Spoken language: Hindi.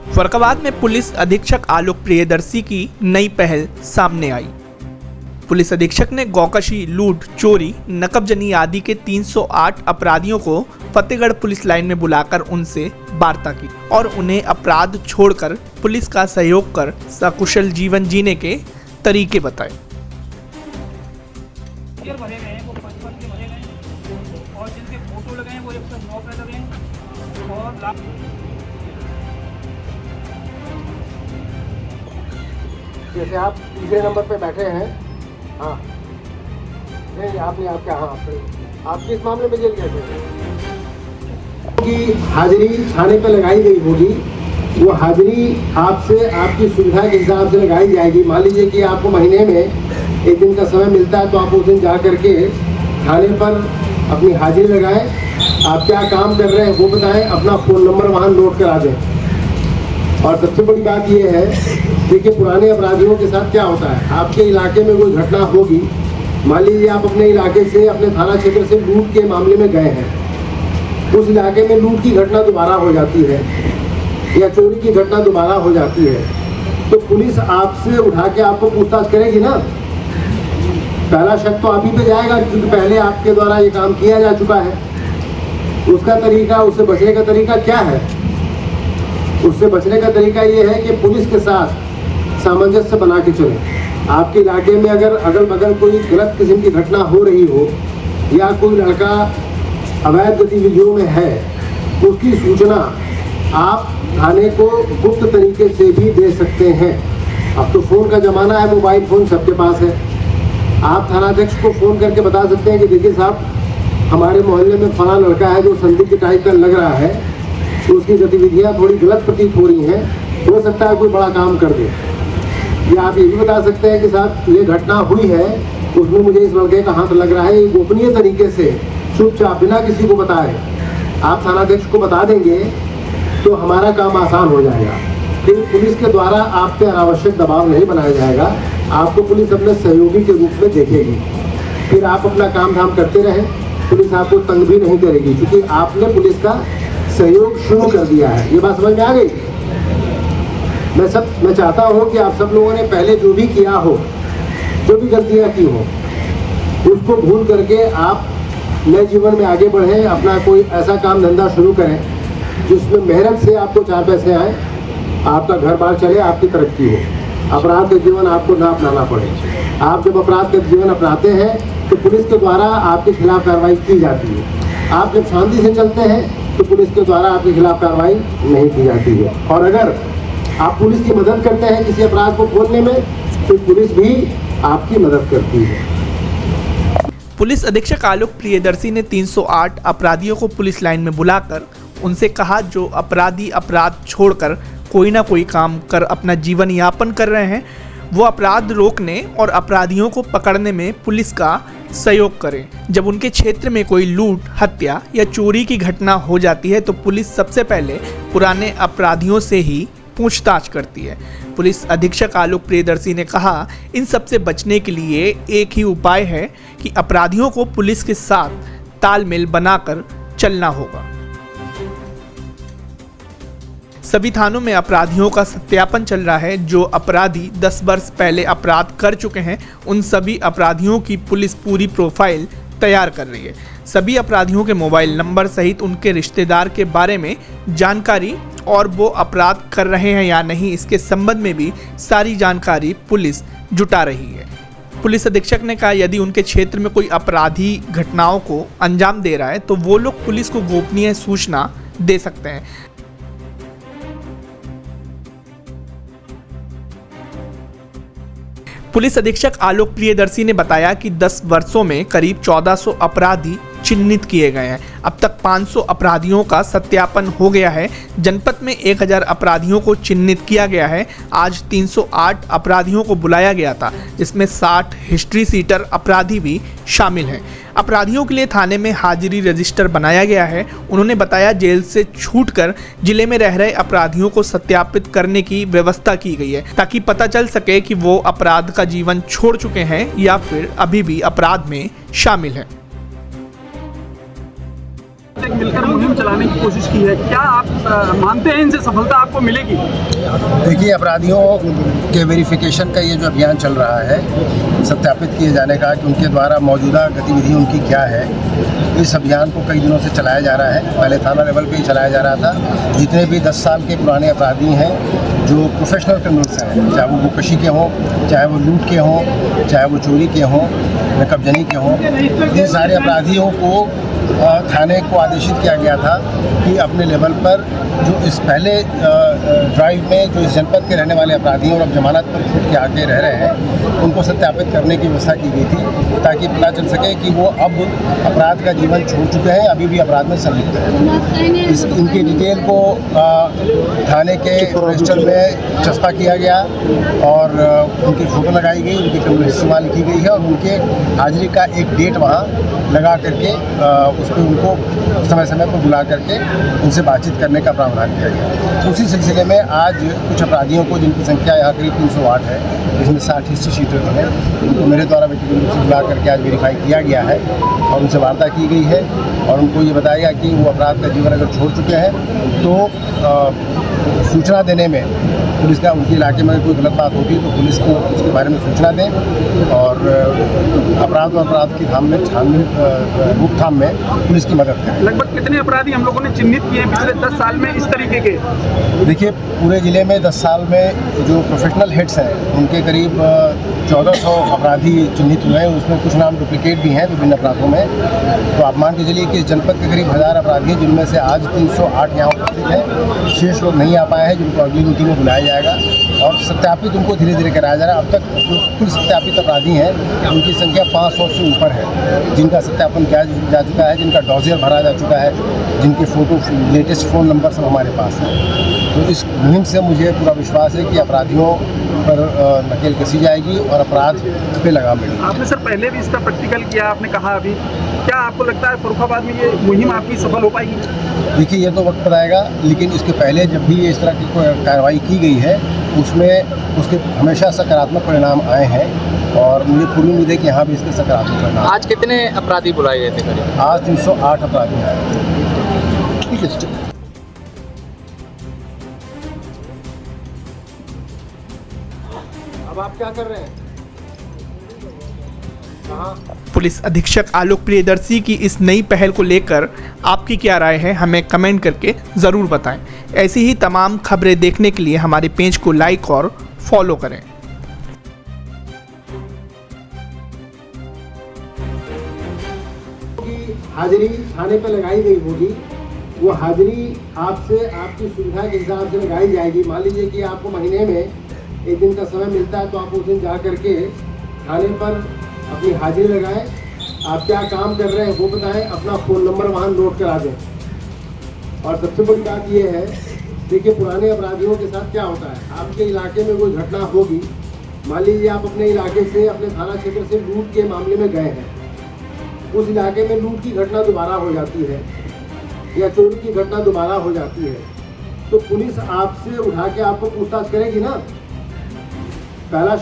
फर्रुखाबाद में पुलिस अधीक्षक आलोक प्रियदर्शी की नई पहल सामने आई। पुलिस अधीक्षक ने गौकशी, लूट, चोरी, नकबजनी आदि के 308 अपराधियों को फतेहगढ़ पुलिस लाइन में बुलाकर उनसे वार्ता की और उन्हें अपराध छोड़कर पुलिस का सहयोग कर सकुशल जीवन जीने के तरीके बताए। और जिनके फोटो लगे हैं वो 109 पे लगे हैं और जैसे आप तीसरे नंबर पे बैठे हैं, हाँ नहीं आपने आपके आप किस मामले में जेल गए थे? की हाजिरी थाने पे लगाई गई होगी, वो हाजिरी आपसे आपकी सुविधा के हिसाब से लगाई जाएगी। मान लीजिए कि आपको महीने में एक दिन का समय मिलता है तो आप उस दिन जा करके थाने पर अपनी हाजिरी लगाएं, आप क्या काम कर रहे हैं वो बताएं, अपना फ़ोन नंबर वहाँ नोट करा दें। और सबसे बड़ी बात ये है, देखिए पुराने अपराधियों के साथ क्या होता है, आपके इलाके में कोई घटना होगी, मान लीजिए आप अपने इलाके से अपने थाना क्षेत्र से लूट के मामले में गए हैं, उस इलाके में लूट की घटना दोबारा हो जाती है या चोरी की घटना दोबारा हो जाती है, तो पुलिस आपसे उठा के आपको पूछताछ करेगी ना। पहला शक तो आप ही पे जाएगा क्योंकि पहले आपके द्वारा ये काम किया जा चुका है। उसका तरीका, उससे बचने का तरीका क्या है? उससे बचने का तरीका ये है कि पुलिस के साथ सामंजस्य बना के चले। आपके इलाके में अगर अगल बगल कोई गलत किस्म की घटना हो रही हो या कोई लड़का अवैध गतिविधियों में है, उसकी सूचना आप थाने को गुप्त तरीके से भी दे सकते हैं। अब तो फ़ोन का ज़माना है, मोबाइल फ़ोन सबके पास है। आप थानाध्यक्ष को फ़ोन करके बता सकते हैं कि देखिए साहब, हमारे मोहल्ले में फला लड़का है जो संदिग्ध टाइप का लग रहा है, तो उसकी गतिविधियाँ थोड़ी गलत प्रतीत हो रही हैं, हो सकता है कोई बड़ा काम कर दे। या आप ये भी बता सकते हैं कि साहब ये घटना हुई है, उसमें मुझे इस लड़के का हाथ लग रहा है, ये गोपनीय तरीके से चुपचाप बिना किसी को बताए आप थानाध्यक्ष को बता देंगे तो हमारा काम आसान हो जाएगा। फिर पुलिस के द्वारा आप पे अनावश्यक दबाव नहीं बनाया जाएगा, आपको पुलिस अपने सहयोगी के रूप में देखेगी। फिर आप अपना काम धाम करते रहें, पुलिस आपको तंग भी नहीं करेगी क्योंकि आपने पुलिस का सहयोग शुरू कर दिया है। ये बात समझ में आ गई? मैं चाहता हूँ कि आप सब लोगों ने पहले जो भी किया हो, जो भी गलतियाँ की हो, उसको भूल करके आप नए जीवन में आगे बढ़ें, अपना कोई ऐसा काम धंधा शुरू करें जिसमें मेहनत से आपको 4 पैसे आए, आपका घर बार चले, आपकी तरक्की हो, अपराध का जीवन आपको ना अपनाना पड़े। आप जब अपराध का जीवन अपनाते हैं तो पुलिस के द्वारा आपके खिलाफ कार्रवाई की जाती है। आप जब शांति से चलते हैं तो पुलिस के द्वारा आपके खिलाफ कार्रवाई नहीं की जाती है। और अगर आप पुलिस की मदद करते हैं किसी अपराध को खोलने में, तो पुलिस भी आपकी मदद करती है। पुलिस अधीक्षक आलोक प्रियदर्शी ने 308 अपराधियों को पुलिस लाइन में बुलाकर उनसे कहा, जो अपराधी अपराध छोड़कर कोई ना कोई काम कर अपना जीवन यापन कर रहे हैं, वो अपराध रोकने और अपराधियों को पकड़ने में पुलिस का सहयोग करें। जब उनके क्षेत्र में कोई लूट, हत्या या चोरी की घटना हो जाती है तो पुलिस सबसे पहले पुराने अपराधियों से ही पूछताछ करती है। पुलिस अधीक्षक आलोक प्रियदर्शी ने कहा, इन सब से बचने के लिए एक ही उपाय है कि अपराधियों को पुलिस के साथ तालमेल बनाकर चलना होगा। सभी थानों में अपराधियों का सत्यापन चल रहा है। जो अपराधी 10 वर्ष पहले अपराध कर चुके हैं, उन सभी अपराधियों की पुलिस पूरी प्रोफाइल तैयार कर रही है। सभी अपराधियों के मोबाइल नंबर सहित उनके रिश्तेदार के बारे में जानकारी और वो अपराध कर रहे हैं या नहीं, इसके संबंध में भी सारी जानकारी पुलिस जुटा रही है। पुलिस अधीक्षक ने कहा, यदि उनके क्षेत्र में कोई अपराधी घटनाओं को अंजाम दे रहा है तो वो लोग पुलिस को गोपनीय सूचना दे सकते हैं। पुलिस अधीक्षक आलोक प्रियदर्शी ने बताया कि 10 वर्षों में करीब 1400 अपराधी चिन्हित किए गए हैं। अब तक 500 अपराधियों का सत्यापन हो गया है। जनपद में 1000 अपराधियों को चिन्हित किया गया है। आज 308 अपराधियों को बुलाया गया था, जिसमें 60 हिस्ट्री सीटर अपराधी भी शामिल हैं। अपराधियों के लिए थाने में हाजिरी रजिस्टर बनाया गया है। उन्होंने बताया, जेल से छूटकर जिले में रह रहे अपराधियों को सत्यापित करने की व्यवस्था की गई है ताकि पता चल सके कि वो अपराध का जीवन छोड़ चुके हैं या फिर अभी भी अपराध में शामिल हैं। एक मिलकर मुहिम चलाने की कोशिश की है, क्या आप मानते हैं इनसे सफलता आपको मिलेगी? देखिए, अपराधियों के वेरिफिकेशन का ये जो अभियान चल रहा है, सत्यापित किए जाने का कि उनके द्वारा मौजूदा गतिविधि उनकी क्या है, इस अभियान को कई दिनों से चलाया जा रहा है। पहले थाना लेवल पे ही चलाया जा रहा था। जितने भी 10 साल के पुराने अपराधी हैं, जो प्रोफेशनल क्रिमिनल्स हैं, चाहे वो गोकशी के हों, चाहे वो लूट के हों, चाहे वो चोरी के हों, नकबजनी के हों, इन सारे अपराधियों को थाने को आदेशित किया गया था कि अपने लेवल पर जो इस पहले ड्राइव में जो इस जनपद के रहने वाले अपराधी और अब जमानत पर छूट के आगे रह रहे हैं, उनको सत्यापित करने की व्यवस्था की गई थी ताकि पता चल सके कि वो अब अपराध का जीवन छोड़ चुके हैं, अभी भी अपराध में संलिप्त हैं। इनकी डिटेल को थाने के रजिस्टर में चस्पा किया गया और उनकी फ़ोटो लगाई गई, उनकी क्रिमिनल हिस्ट्री वहाँ लिखी गई है और उनके हाजिरी का एक डेट वहाँ लगा करके उस पर उनको समय समय पर बुला करके उनसे बातचीत करने का प्रावधान किया गया। उसी सिलसिले में आज कुछ अपराधियों को, जिनकी संख्या यहाँ करीब 308 है, जिसमें 60 हिस्ट्री शीटर हैं, उनको मेरे द्वारा व्यक्तिगत रूप से बुला करके आज वेरीफाई किया गया है और उनसे वार्ता की गई है और उनको ये बताया गया कि वो अपराध का जीवन अगर छोड़ चुके हैं तो सूचना देने में पुलिस का, उनके इलाके में कोई गलत बात होती है तो पुलिस को उसके बारे में सूचना दें और अपराध और अपराध की रोकथाम में पुलिस की मदद करें। लगभग कितने अपराधी हम लोगों ने चिन्हित किए हैं पिछले 10 साल में इस तरीके के? देखिए, पूरे ज़िले में 10 साल में जो प्रोफेशनल हेड्स हैं उनके करीब 1400 अपराधी चिन्हित हुए हैं। उसमें कुछ नाम डुप्लीकेट भी हैं विभिन्न अपराधों में। तो आप मान के चलिए कि इस जनपद के करीब 1000 अपराधी हैं, जिनमें से आज 308 यहाँ उपस्थित हैं। शेष लोग नहीं आ पाए हैं, जिनको अगली मीटिंग में बुलाया जाएगा और सत्यापित उनको धीरे धीरे कराया जा रहा है। अब तक जो कुल सत्यापित अपराधी हैं उनकी संख्या 500 से ऊपर है, जिनका सत्यापन किया जा चुका है, जिनका डॉसियर भरा जा चुका है, जिनके फ़ोटो, लेटेस्ट फ़ोन नंबर सब हमारे पास हैं। तो इस मुहिम से मुझे पूरा विश्वास है कि अपराधियों पर नकेल कसी जाएगी और अपराध पे लगाम मिलेगी। आपने सर पहले भी इसका प्रैक्टिकल किया, आपने कहा अभी, क्या आपको लगता है फर्रुखाबाद में ये मुहिम आपकी सफल हो पाएगी? देखिए, ये तो वक्त बताएगा, लेकिन इसके पहले जब भी इस तरह की कोई कार्रवाई की गई है उसमें उसके हमेशा सकारात्मक परिणाम आए हैं और मुझे पूरी उम्मीद है कि यहाँ भी इसके सकारात्मक परिणाम। आज कितने अपराधी बुलाए गए थे करीब? आज 308 अपराधी आए। ठीक है। अब आप क्या कर रहे हैं? पुलिस अधीक्षक आलोक प्रियदर्शी की इस नई पहल को लेकर आपकी क्या राय है, हमें कमेंट करके ज़रूर बताएं। ऐसी ही तमाम खबरें देखने के लिए हमारे पेज को लाइक और फॉलो करें। हाजिरी थाने पर लगाई गई होगी, वो हाजिरी आपसे आपकी सुविधा के हिसाब से लगाई जाएगी। मान लीजिए कि आपको महीने में एक दिन का समय मिलता है तो आप उस दिन जा करके थाने पर अपनी हाजिरी लगाएं, आप क्या काम कर रहे हैं वो बताएं, अपना फ़ोन नंबर वहाँ नोट करा दें। और सबसे बड़ी बात ये है, देखिए पुराने अपराधियों के साथ क्या होता है, आपके इलाके में कोई घटना होगी, मान लीजिए आप अपने इलाके से, अपने थाना क्षेत्र से लूट के मामले में गए हैं, उस इलाके में लूट की घटना दोबारा हो जाती है या चोरी की घटना दोबारा हो जाती है, तो पुलिस आपसे उठा के आपको पूछताछ करेगी ना। पहला